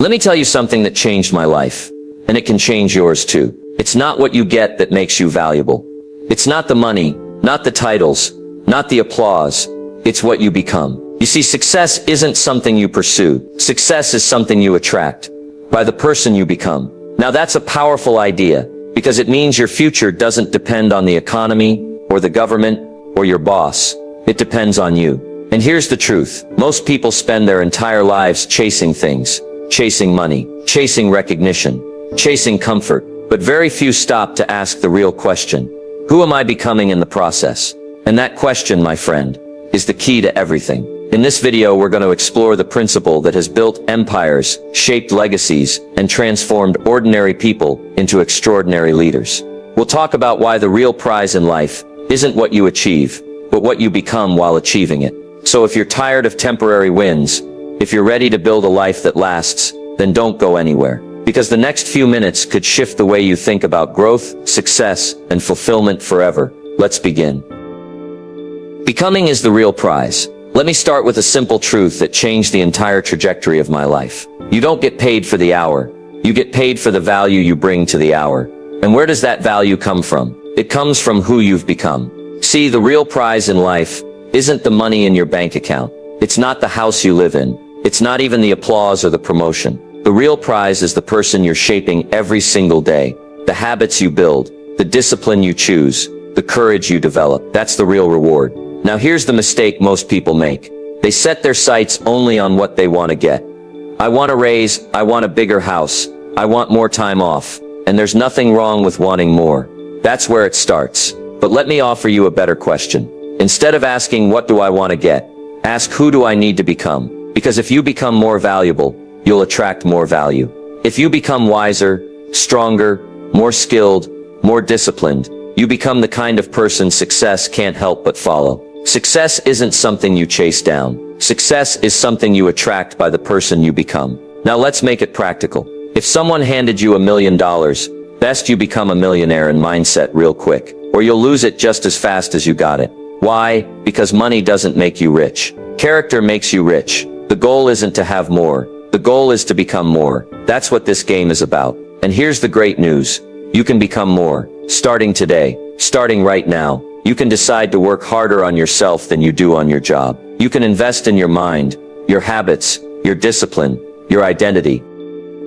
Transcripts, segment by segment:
Let me tell you something that changed my life, and it can change yours too. It's not what you get that makes you valuable. It's not the money, not the titles, not the applause. It's what you become. You see, success isn't something you pursue. Success is something you attract by the person you become. Now that's a powerful idea, because it means your future doesn't depend on the economy, or the government, or your boss. It depends on you. And here's the truth. Most people spend their entire lives chasing things. Chasing money, chasing recognition, chasing comfort, but very few stop to ask the real question. Who am I becoming in the process? And that question, my friend, is the key to everything. In this video, we're going to explore the principle that has built empires, shaped legacies, and transformed ordinary people into extraordinary leaders. We'll talk about why the real prize in life isn't what you achieve, but what you become while achieving it. So if you're tired of temporary wins, if you're ready to build a life that lasts, then don't go anywhere. Because the next few minutes could shift the way you think about growth, success, and fulfillment forever. Let's begin. Becoming is the real prize. Let me start with a simple truth that changed the entire trajectory of my life. You don't get paid for the hour. You get paid for the value you bring to the hour. And where does that value come from? It comes from who you've become. See, the real prize in life isn't the money in your bank account. It's not the house you live in. It's not even the applause or the promotion. The real prize is the person you're shaping every single day. The habits you build, the discipline you choose, the courage you develop. That's the real reward. Now here's the mistake most people make. They set their sights only on what they want to get. I want a raise, I want a bigger house, I want more time off. And there's nothing wrong with wanting more. That's where it starts. But let me offer you a better question. Instead of asking what do I want to get, ask who do I need to become? Because if you become more valuable, you'll attract more value. If you become wiser, stronger, more skilled, more disciplined, you become the kind of person success can't help but follow. Success isn't something you chase down. Success is something you attract by the person you become. Now let's make it practical. If someone handed you $1 million, best you become a millionaire in mindset real quick, or you'll lose it just as fast as you got it. Why? Because money doesn't make you rich. Character makes you rich. The goal isn't to have more. The goal is to become more. That's what this game is about. And here's the great news. You can become more. Starting today. Starting right now. You can decide to work harder on yourself than you do on your job. You can invest in your mind, your habits, your discipline, your identity.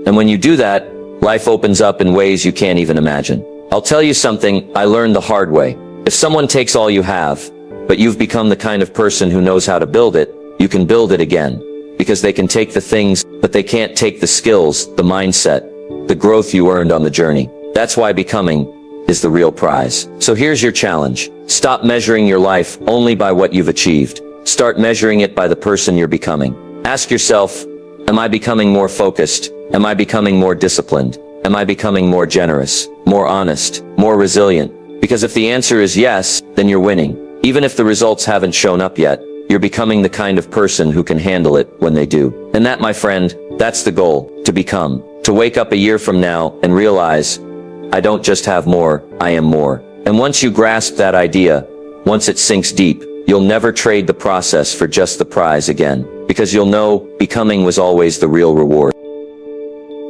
And when you do that, life opens up in ways you can't even imagine. I'll tell you something I learned the hard way. If someone takes all you have, but you've become the kind of person who knows how to build it, you can build it again. Because they can take the things, but they can't take the skills, the mindset, the growth you earned on the journey. That's why becoming is the real prize. So here's your challenge. Stop measuring your life only by what you've achieved. Start measuring it by the person you're becoming. Ask yourself, am I becoming more focused? Am I becoming more disciplined? Am I becoming more generous, more honest, more resilient? Because if the answer is yes, then you're winning. Even if the results haven't shown up yet, you're becoming the kind of person who can handle it when they do. And that, my friend, that's the goal, to become. To wake up a year from now and realize, I don't just have more, I am more. And once you grasp that idea, once it sinks deep, you'll never trade the process for just the prize again. Because you'll know becoming was always the real reward.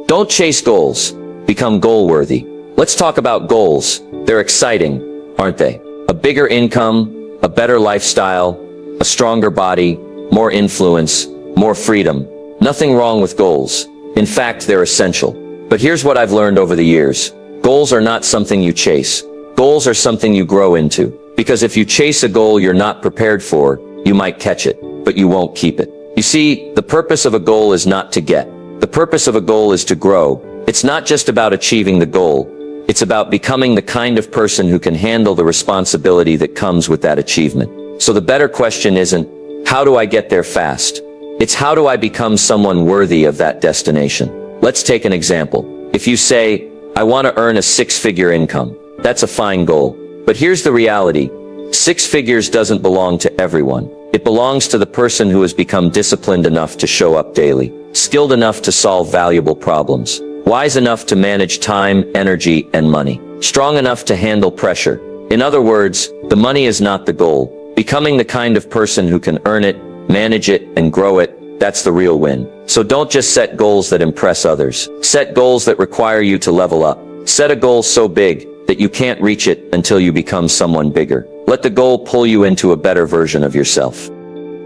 Don't chase goals, become goal-worthy. Let's talk about goals. They're exciting, aren't they? A bigger income, a better lifestyle, a stronger body, more influence, more freedom. Nothing wrong with goals. In fact, they're essential. But here's what I've learned over the years. Goals are not something you chase. Goals are something you grow into. Because if you chase a goal you're not prepared for, you might catch it, but you won't keep it. You see, the purpose of a goal is not to get. The purpose of a goal is to grow. It's not just about achieving the goal. It's about becoming the kind of person who can handle the responsibility that comes with that achievement. So the better question isn't, how do I get there fast? It's how do I become someone worthy of that destination? Let's take an example. If you say, I want to earn a six-figure income, that's a fine goal. But here's the reality. 6 figures doesn't belong to everyone. It belongs to the person who has become disciplined enough to show up daily, skilled enough to solve valuable problems, wise enough to manage time, energy, and money, strong enough to handle pressure. In other words, the money is not the goal. Becoming the kind of person who can earn it, manage it, and grow it, that's the real win. So don't just set goals that impress others. Set goals that require you to level up. Set a goal so big that you can't reach it until you become someone bigger. Let the goal pull you into a better version of yourself.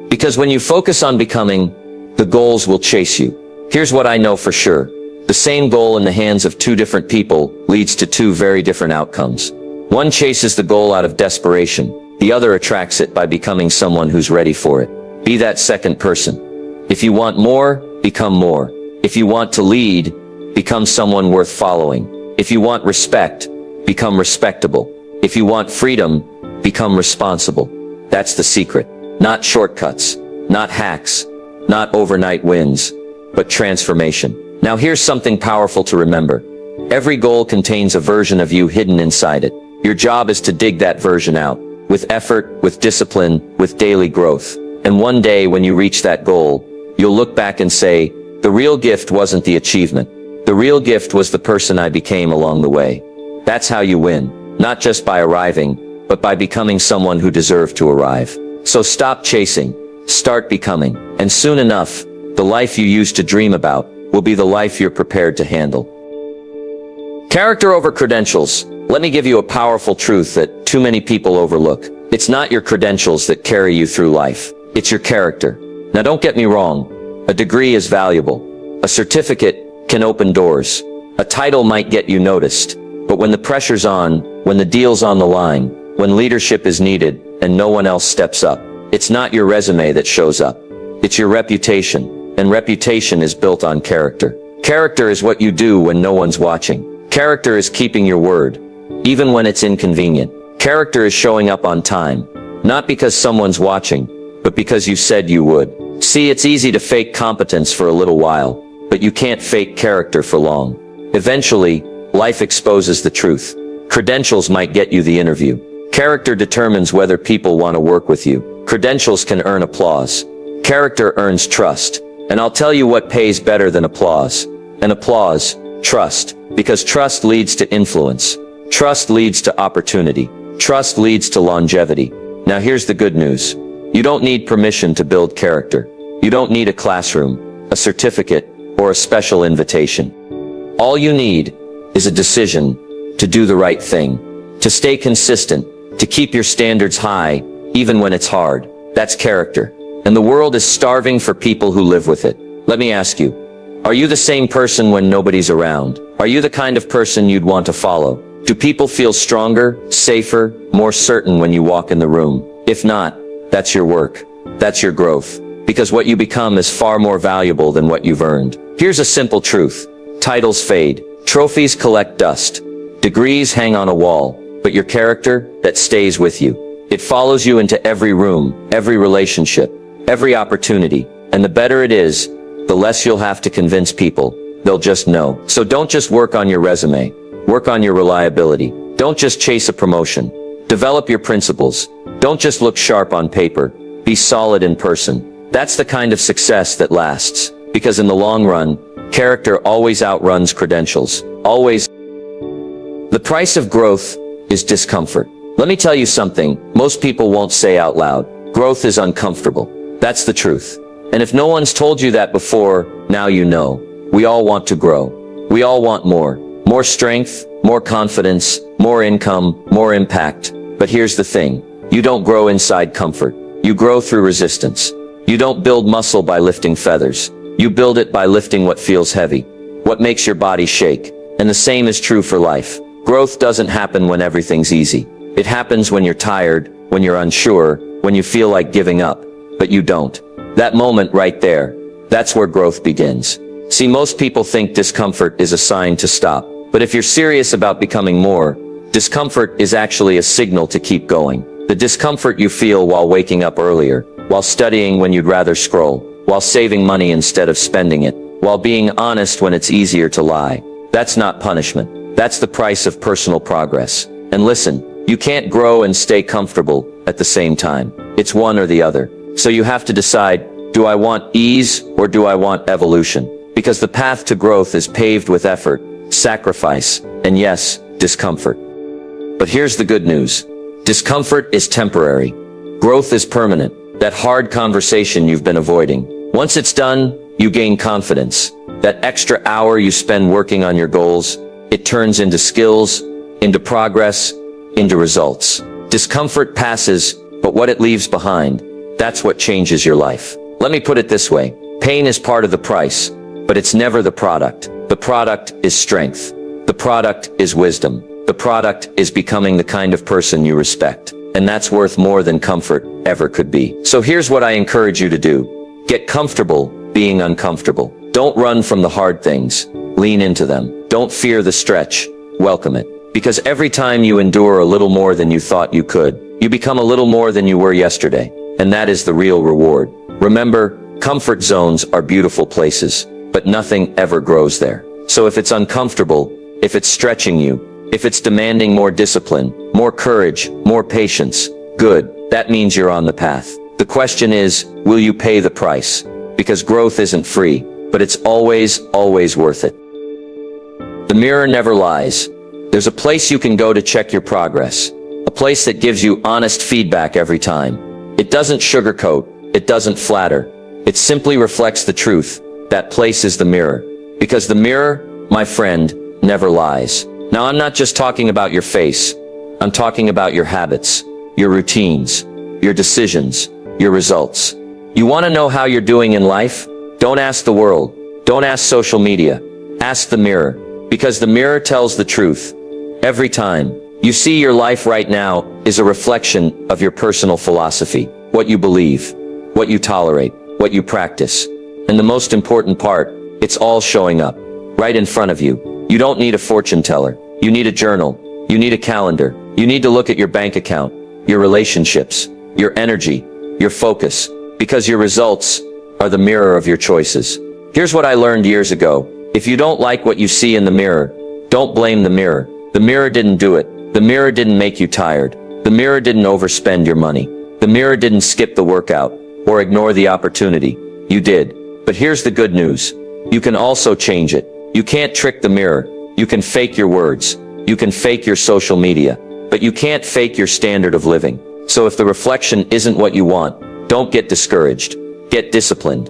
Because when you focus on becoming, the goals will chase you. Here's what I know for sure. The same goal in the hands of two different people leads to two very different outcomes. One chases the goal out of desperation. The other attracts it by becoming someone who's ready for it. Be that second person. If you want more, become more. If you want to lead, become someone worth following. If you want respect, become respectable. If you want freedom, become responsible. That's the secret. Not shortcuts, not hacks, not overnight wins, but transformation. Now here's something powerful to remember. Every goal contains a version of you hidden inside it. Your job is to dig that version out, with effort, with discipline, with daily growth. And one day when you reach that goal, you'll look back and say, the real gift wasn't the achievement. The real gift was the person I became along the way. That's how you win, not just by arriving, but by becoming someone who deserved to arrive. So stop chasing, start becoming, and soon enough, the life you used to dream about will be the life you're prepared to handle. Character over credentials. Let me give you a powerful truth that too many people overlook. It's not your credentials that carry you through life. It's your character. Now don't get me wrong. A degree is valuable. A certificate can open doors. A title might get you noticed. But when the pressure's on, when the deal's on the line, when leadership is needed and no one else steps up, it's not your resume that shows up. It's your reputation. And reputation is built on character. Character is what you do when no one's watching. Character is keeping your word, even when it's inconvenient. Character is showing up on time, not because someone's watching, but because you said you would. See, it's easy to fake competence for a little while, but you can't fake character for long. Eventually, life exposes the truth. Credentials might get you the interview. Character determines whether people want to work with you. Credentials can earn applause. Character earns trust. And I'll tell you what pays better than applause. And applause, trust. Because trust leads to influence. Trust leads to opportunity. Trust leads to longevity. Now here's the good news. You don't need permission to build character. You don't need a classroom, a certificate, or a special invitation. All you need is a decision to do the right thing, to stay consistent, to keep your standards high, even when it's hard. That's character. And the world is starving for people who live with it. Let me ask you, are you the same person when nobody's around? Are you the kind of person you'd want to follow? Do people feel stronger, safer, more certain when you walk in the room? If not, that's your work. That's your growth. Because what you become is far more valuable than what you've earned. Here's a simple truth. Titles fade. Trophies collect dust. Degrees hang on a wall. But your character, that stays with you. It follows you into every room, every relationship, every opportunity. And the better it is, the less you'll have to convince people. They'll just know. So don't just work on your resume. Work on your reliability. Don't just chase a promotion. Develop your principles. Don't just look sharp on paper. Be solid in person. That's the kind of success that lasts. Because in the long run, character always outruns credentials. Always. The price of growth is discomfort. Let me tell you something most people won't say out loud. Growth is uncomfortable. That's the truth. And if no one's told you that before, now you know. We all want to grow. We all want more. More strength, more confidence, more income, more impact. But here's the thing. You don't grow inside comfort. You grow through resistance. You don't build muscle by lifting feathers. You build it by lifting what feels heavy, what makes your body shake. And the same is true for life. Growth doesn't happen when everything's easy. It happens when you're tired, when you're unsure, when you feel like giving up. But you don't. That moment right there, that's where growth begins. See, most people think discomfort is a sign to stop. But if you're serious about becoming more, discomfort is actually a signal to keep going. The discomfort you feel while waking up earlier, while studying when you'd rather scroll, while saving money instead of spending it, while being honest when it's easier to lie. That's not punishment. That's the price of personal progress. And listen, you can't grow and stay comfortable at the same time. It's one or the other. So you have to decide, do I want ease or do I want evolution? Because the path to growth is paved with effort, sacrifice, and yes, discomfort. But here's the good news. Discomfort is temporary. Growth is permanent. That hard conversation you've been avoiding. Once it's done, you gain confidence. That extra hour you spend working on your goals, it turns into skills, into progress, into results. Discomfort passes, but what it leaves behind, that's what changes your life. Let me put it this way. Pain is part of the price, but it's never the product. The product is strength. The product is wisdom. The product is becoming the kind of person you respect. And that's worth more than comfort ever could be. So here's what I encourage you to do. Get comfortable being uncomfortable. Don't run from the hard things. Lean into them. Don't fear the stretch. Welcome it. Because every time you endure a little more than you thought you could, you become a little more than you were yesterday. And that is the real reward. Remember, comfort zones are beautiful places, but nothing ever grows there. So if it's uncomfortable, if it's stretching you, if it's demanding more discipline, more courage, more patience, good, that means you're on the path. The question is, will you pay the price? Because growth isn't free, but it's always, always worth it. The mirror never lies. There's a place you can go to check your progress, a place that gives you honest feedback every time. It doesn't sugarcoat, it doesn't flatter, it simply reflects the truth. That place is the mirror. Because the mirror, my friend, never lies. Now I'm not just talking about your face, I'm talking about your habits, your routines, your decisions, your results. You want to know how you're doing in life? Don't ask the world, don't ask social media, ask the mirror, because the mirror tells the truth. Every time. You see, your life right now is a reflection of your personal philosophy, what you believe, what you tolerate, what you practice. And the most important part, it's all showing up, right in front of you. You don't need a fortune teller. You need a journal. You need a calendar. You need to look at your bank account, your relationships, your energy, your focus, because your results are the mirror of your choices. Here's what I learned years ago. If you don't like what you see in the mirror, don't blame the mirror. The mirror didn't do it. The mirror didn't make you tired. The mirror didn't overspend your money. The mirror didn't skip the workout or ignore the opportunity. You did. But here's the good news. You can also change it. You can't trick the mirror. You can fake your words. You can fake your social media. But you can't fake your standard of living. So if the reflection isn't what you want, don't get discouraged. Get disciplined.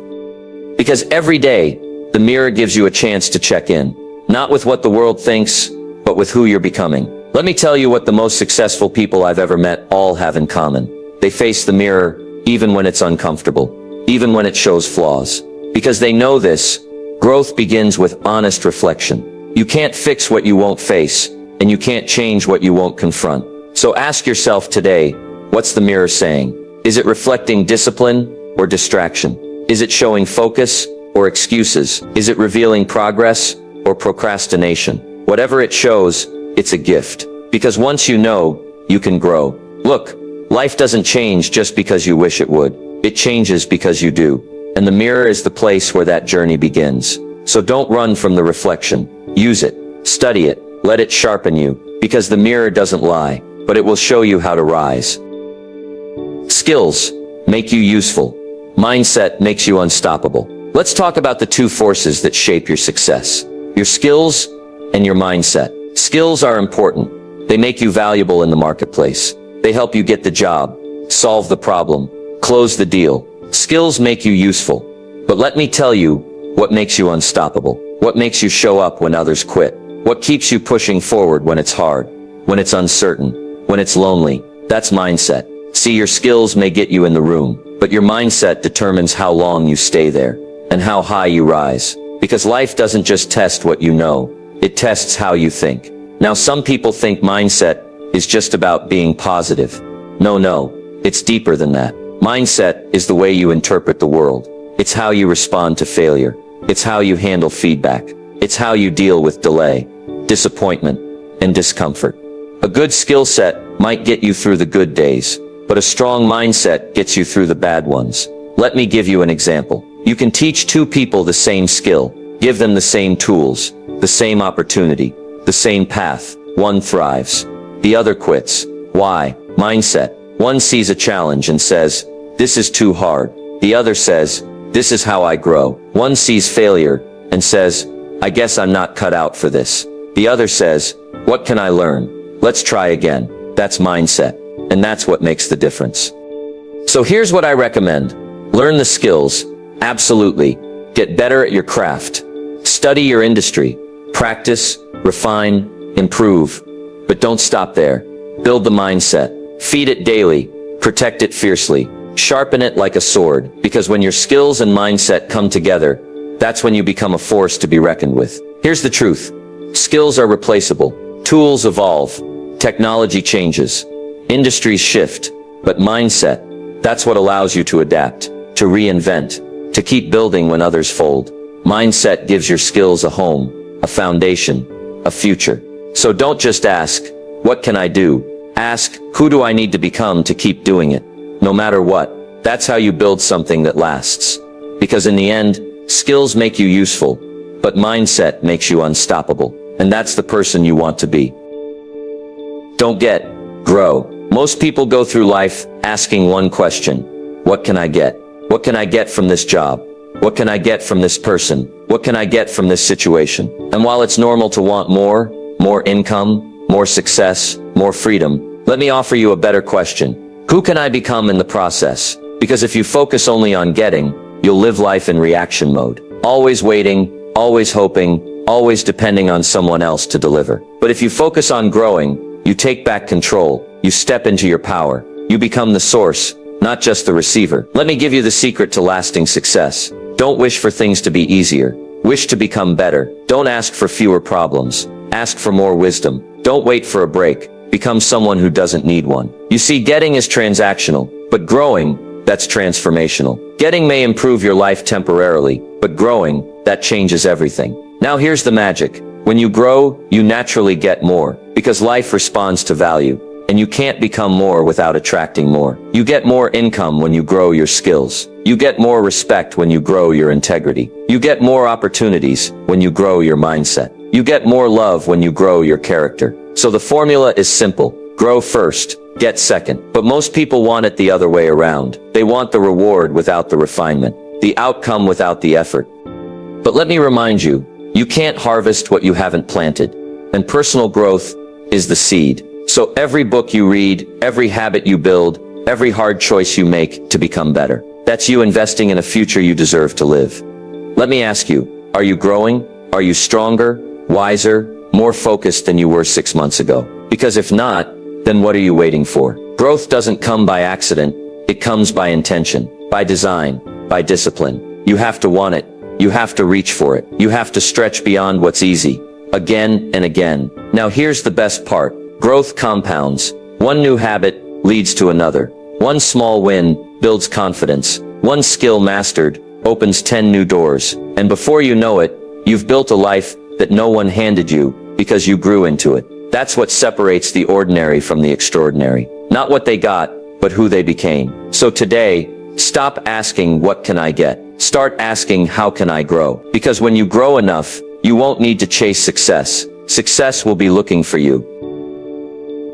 Because every day, the mirror gives you a chance to check in. Not with what the world thinks, but with who you're becoming. Let me tell you what the most successful people I've ever met all have in common. They face the mirror, even when it's uncomfortable, even when it shows flaws. Because they know this, growth begins with honest reflection. You can't fix what you won't face, and you can't change what you won't confront. So ask yourself today, what's the mirror saying? Is it reflecting discipline or distraction? Is it showing focus or excuses? Is it revealing progress or procrastination? Whatever it shows, it's a gift. Because once you know, you can grow. Look, life doesn't change just because you wish it would. It changes because you do. And the mirror is the place where that journey begins. So don't run from the reflection. Use it. Study it. Let it sharpen you. Because the mirror doesn't lie, but it will show you how to rise. Skills make you useful. Mindset makes you unstoppable. Let's talk about the two forces that shape your success. Your skills and your mindset. Skills are important. They make you valuable in the marketplace. They help you get the job, solve the problem, close the deal. Skills make you useful. But let me tell you what makes you unstoppable. What makes you show up when others quit. What keeps you pushing forward when it's hard, when it's uncertain, when it's lonely. That's mindset. See, your skills may get you in the room, but your mindset determines how long you stay there and how high you rise. Because life doesn't just test what you know, it tests how you think. Now, some people think mindset is just about being positive. No, it's deeper than that. Mindset is the way you interpret the world. It's how you respond to failure. It's how you handle feedback. It's how you deal with delay, disappointment, and discomfort. A good skill set might get you through the good days, but a strong mindset gets you through the bad ones. Let me give you an example. You can teach two people the same skill, give them the same tools, the same opportunity, the same path. One thrives. The other quits. Why? Mindset. One sees a challenge and says, "This is too hard." The other says, "This is how I grow." One sees failure and says, "I guess I'm not cut out for this." The other says, "What can I learn? Let's try again." That's mindset. And that's what makes the difference. So here's what I recommend. Learn the skills. Absolutely. Get better at your craft. Study your industry. Practice, refine, improve. But don't stop there. Build the mindset. Feed it daily. Protect it fiercely. Sharpen it like a sword, because when your skills and mindset come together, that's when you become a force to be reckoned with. Here's the truth. Skills are replaceable. Tools evolve. Technology changes. Industries shift. But mindset, that's what allows you to adapt, to reinvent, to keep building when others fold. Mindset gives your skills a home, a foundation, a future. So don't just ask, what can I do? Ask, who do I need to become to keep doing it? No matter what, that's how you build something that lasts. Because in the end, skills make you useful, but mindset makes you unstoppable. And that's the person you want to be. Don't get, grow. Most people go through life asking one question. What can I get? What can I get from this job? What can I get from this person? What can I get from this situation? And while it's normal to want more income, more success, more freedom, let me offer you a better question. Who can I become in the process? Because if you focus only on getting, you'll live life in reaction mode. Always waiting, always hoping, always depending on someone else to deliver. But if you focus on growing, you take back control, you step into your power, you become the source, not just the receiver. Let me give you the secret to lasting success. Don't wish for things to be easier. Wish to become better. Don't ask for fewer problems. Ask for more wisdom. Don't wait for a break. Become someone who doesn't need one. You see, getting is transactional, but growing, that's transformational. Getting may improve your life temporarily, but growing, that changes everything. Now here's the magic. When you grow, you naturally get more, because life responds to value. And you can't become more without attracting more. You get more income when you grow your skills. You get more respect when you grow your integrity. You get more opportunities when you grow your mindset. You get more love when you grow your character. So the formula is simple. Grow first, get second. But most people want it the other way around. They want the reward without the refinement, the outcome without the effort. But let me remind you, you can't harvest what you haven't planted. And personal growth is the seed. So every book you read, every habit you build, every hard choice you make to become better, that's you investing in a future you deserve to live. Let me ask you, are you growing? Are you stronger, wiser, more focused than you were 6 months ago? Because if not, then what are you waiting for? Growth doesn't come by accident. It comes by intention, by design, by discipline. You have to want it. You have to reach for it. You have to stretch beyond what's easy, again and again. Now here's the best part. Growth compounds. One new habit leads to another. One small win builds confidence. One skill mastered opens 10 new doors. And before you know it, you've built a life that no one handed you because you grew into it. That's what separates the ordinary from the extraordinary. Not what they got, but who they became. So today, stop asking, what can I get? Start asking, how can I grow? Because when you grow enough, you won't need to chase success. Success will be looking for you.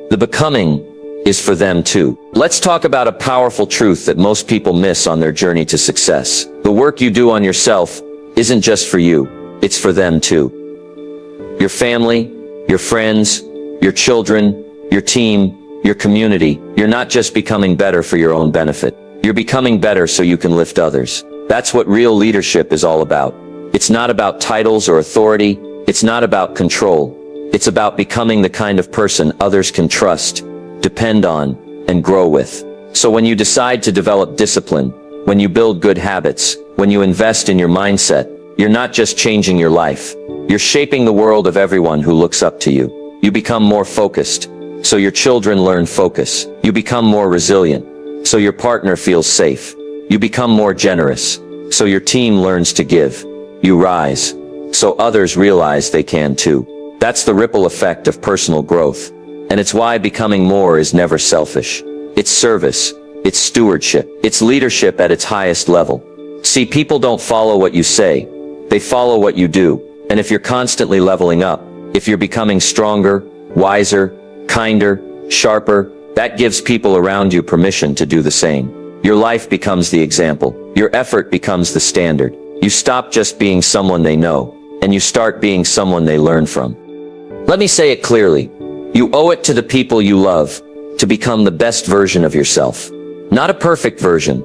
The becoming is for them too. Let's talk about a powerful truth that most people miss on their journey to success. The work you do on yourself isn't just for you, it's for them too. Your family, your friends, your children, your team, your community. You're not just becoming better for your own benefit. You're becoming better so you can lift others. That's what real leadership is all about. It's not about titles or authority. It's not about control. It's about becoming the kind of person others can trust, depend on, and grow with. So when you decide to develop discipline, when you build good habits, when you invest in your mindset, you're not just changing your life. You're shaping the world of everyone who looks up to you. You become more focused, so your children learn focus. You become more resilient, so your partner feels safe. You become more generous, so your team learns to give. You rise, so others realize they can too. That's the ripple effect of personal growth. And it's why becoming more is never selfish. It's service. It's stewardship. It's leadership at its highest level. See, people don't follow what you say. They follow what you do. And if you're constantly leveling up, if you're becoming stronger, wiser, kinder, sharper, that gives people around you permission to do the same. Your life becomes the example. Your effort becomes the standard. You stop just being someone they know, and you start being someone they learn from. Let me say it clearly. You owe it to the people you love to become the best version of yourself. Not a perfect version,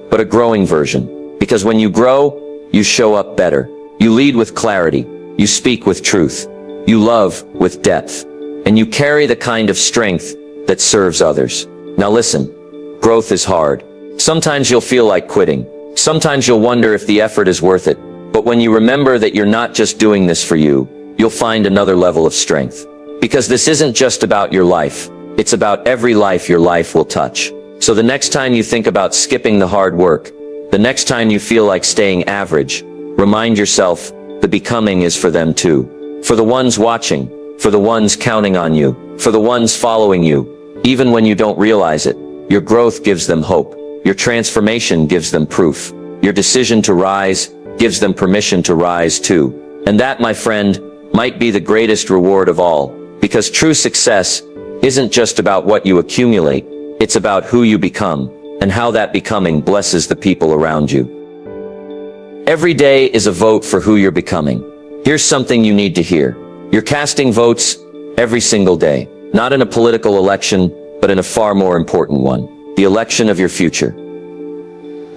but a growing version. Because when you grow, You show up better. You lead with clarity. You speak with truth. You love with depth. And you carry the kind of strength that serves others. Now listen, growth is hard. Sometimes you'll feel like quitting. Sometimes you'll wonder if the effort is worth it. But when you remember that you're not just doing this for you, you'll find another level of strength. Because this isn't just about your life. It's about every life your life will touch. So the next time you think about skipping the hard work, the next time you feel like staying average, remind yourself the becoming is for them too. For the ones watching, for the ones counting on you, for the ones following you. Even when you don't realize it, your growth gives them hope. Your transformation gives them proof. Your decision to rise gives them permission to rise too. And that, my friend, might be the greatest reward of all, because true success isn't just about what you accumulate, it's about who you become, and how that becoming blesses the people around you. Every day is a vote for who you're becoming. Here's something you need to hear. You're casting votes every single day, not in a political election, but in a far more important one, the election of your future.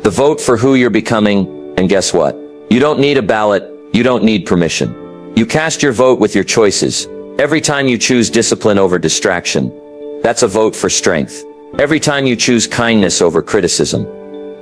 The vote for who you're becoming, and guess what? You don't need a ballot, you don't need permission. You cast your vote with your choices. Every time you choose discipline over distraction, that's a vote for strength. Every time you choose kindness over criticism,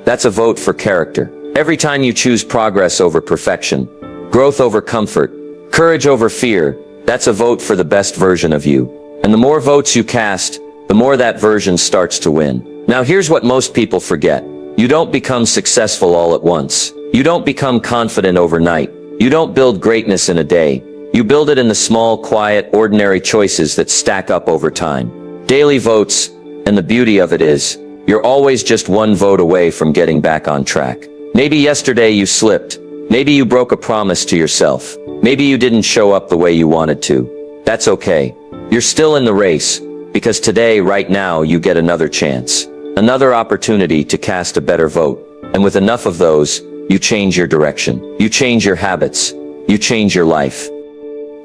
that's a vote for character. Every time you choose progress over perfection, growth over comfort, courage over fear, that's a vote for the best version of you. And the more votes you cast, the more that version starts to win. Now here's what most people forget. You don't become successful all at once. You don't become confident overnight. You don't build greatness in a day. You build it in the small, quiet, ordinary choices that stack up over time. Daily votes, and the beauty of it is, you're always just one vote away from getting back on track. Maybe yesterday you slipped. Maybe you broke a promise to yourself. Maybe you didn't show up the way you wanted to. That's okay. You're still in the race, because today, right now, you get another chance. Another opportunity to cast a better vote. And with enough of those, you change your direction. You change your habits. You change your life.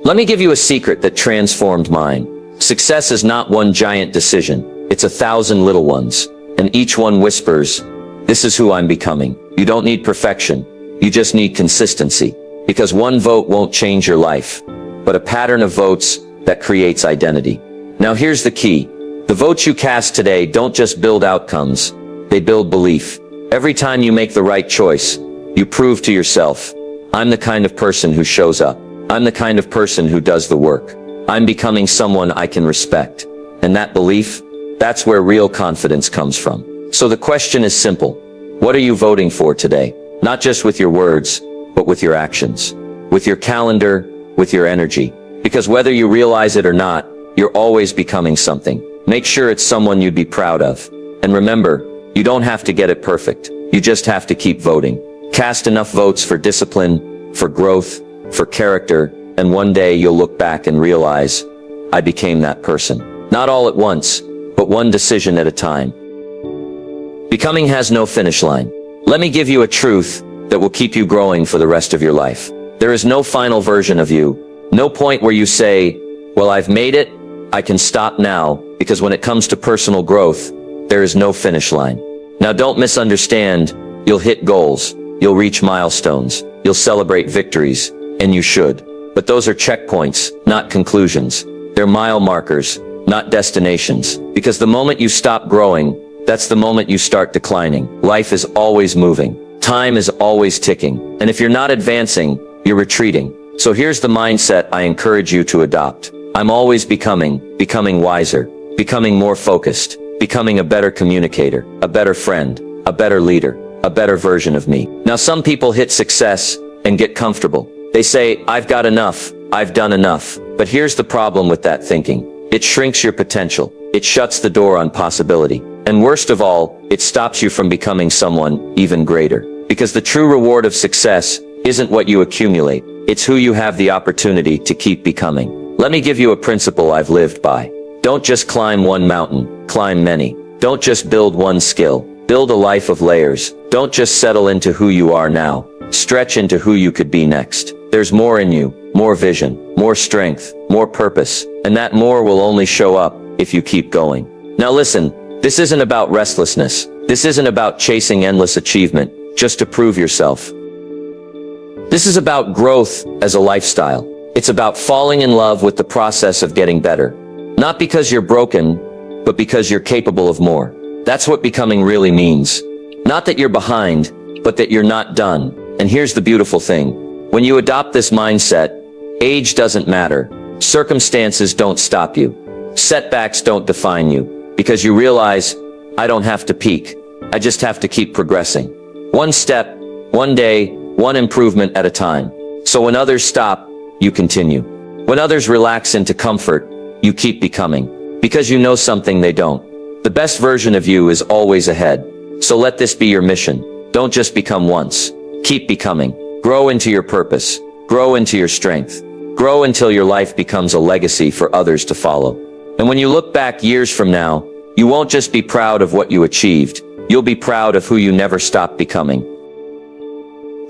Let me give you a secret that transformed mine. Success is not one giant decision. It's 1,000 little ones. And each one whispers, this is who I'm becoming. You don't need perfection. You just need consistency. Because one vote won't change your life, but a pattern of votes that creates identity. Now here's the key. The votes you cast today don't just build outcomes. They build belief. Every time you make the right choice, you prove to yourself, I'm the kind of person who shows up. I'm the kind of person who does the work. I'm becoming someone I can respect. And that belief, that's where real confidence comes from. So the question is simple. What are you voting for today? Not just with your words, but with your actions. With your calendar, with your energy. Because whether you realize it or not, you're always becoming something. Make sure it's someone you'd be proud of. And remember, you don't have to get it perfect. You just have to keep voting. Cast enough votes for discipline, for growth, for character, and one day you'll look back and realize, I became that person. Not all at once, but one decision at a time. Becoming has no finish line. Let me give you a truth that will keep you growing for the rest of your life. There is no final version of you. No point where you say, well, I've made it, I can stop now, because when it comes to personal growth, there is no finish line. Now don't misunderstand, you'll hit goals, you'll reach milestones, you'll celebrate victories, and you should. But those are checkpoints, not conclusions. They're mile markers, not destinations. Because the moment you stop growing, that's the moment you start declining. Life is always moving. Time is always ticking. And if you're not advancing, you're retreating. So here's the mindset I encourage you to adopt. I'm always becoming wiser, becoming more focused, becoming a better communicator, a better friend, a better leader, a better version of me. Now some people hit success and get comfortable. They say, I've got enough, I've done enough. But here's the problem with that thinking. It shrinks your potential. It shuts the door on possibility. And worst of all, it stops you from becoming someone even greater. Because the true reward of success isn't what you accumulate. It's who you have the opportunity to keep becoming. Let me give you a principle I've lived by. Don't just climb one mountain, climb many. Don't just build one skill, build a life of layers. Don't just settle into who you are now, stretch into who you could be next. There's more in you, more vision, more strength, more purpose, and that more will only show up if you keep going. Now listen, this isn't about restlessness. This isn't about chasing endless achievement, just to prove yourself. This is about growth as a lifestyle. It's about falling in love with the process of getting better. Not because you're broken, but because you're capable of more. That's what becoming really means. Not that you're behind, but that you're not done. And here's the beautiful thing. When you adopt this mindset, age doesn't matter. Circumstances don't stop you. Setbacks don't define you. Because you realize, I don't have to peak. I just have to keep progressing. One step, one day, one improvement at a time. So when others stop, you continue. When others relax into comfort, you keep becoming. Because you know something they don't. The best version of you is always ahead. So let this be your mission. Don't just become once. Keep becoming. Grow into your purpose. Grow into your strength. Grow until your life becomes a legacy for others to follow. And when you look back years from now, you won't just be proud of what you achieved. You'll be proud of who you never stopped becoming.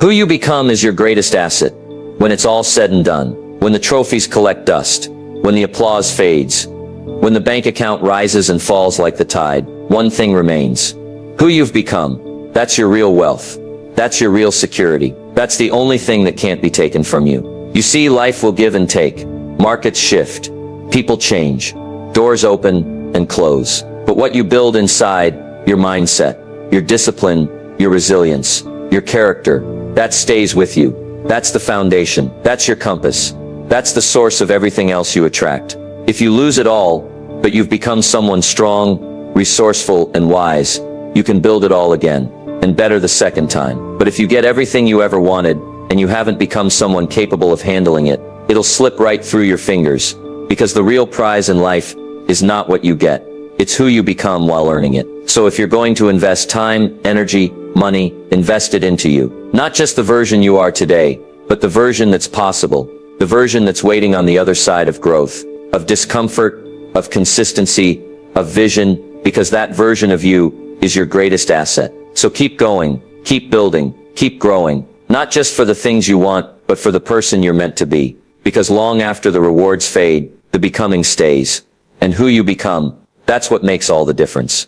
Who you become is your greatest asset. When it's all said and done, when the trophies collect dust, when the applause fades, when the bank account rises and falls like the tide, one thing remains. Who you've become, that's your real wealth. That's your real security. That's the only thing that can't be taken from you. You see, life will give and take. Markets shift. People change. Doors open and close. But what you build inside, your mindset, your discipline, your resilience, your character, that stays with you. That's the foundation. That's your compass. That's the source of everything else you attract. If you lose it all, but you've become someone strong, resourceful, and wise, you can build it all again, and better the second time. But if you get everything you ever wanted, and you haven't become someone capable of handling it, it'll slip right through your fingers. Because the real prize in life is not what you get. It's who you become while earning it. So if you're going to invest time, energy, money, invest it into you. Not just the version you are today, but the version that's possible. The version that's waiting on the other side of growth, of discomfort, of consistency, of vision, because that version of you is your greatest asset. So keep going, keep building, keep growing, not just for the things you want, but for the person you're meant to be. Because long after the rewards fade, the becoming stays. And who you become, that's what makes all the difference.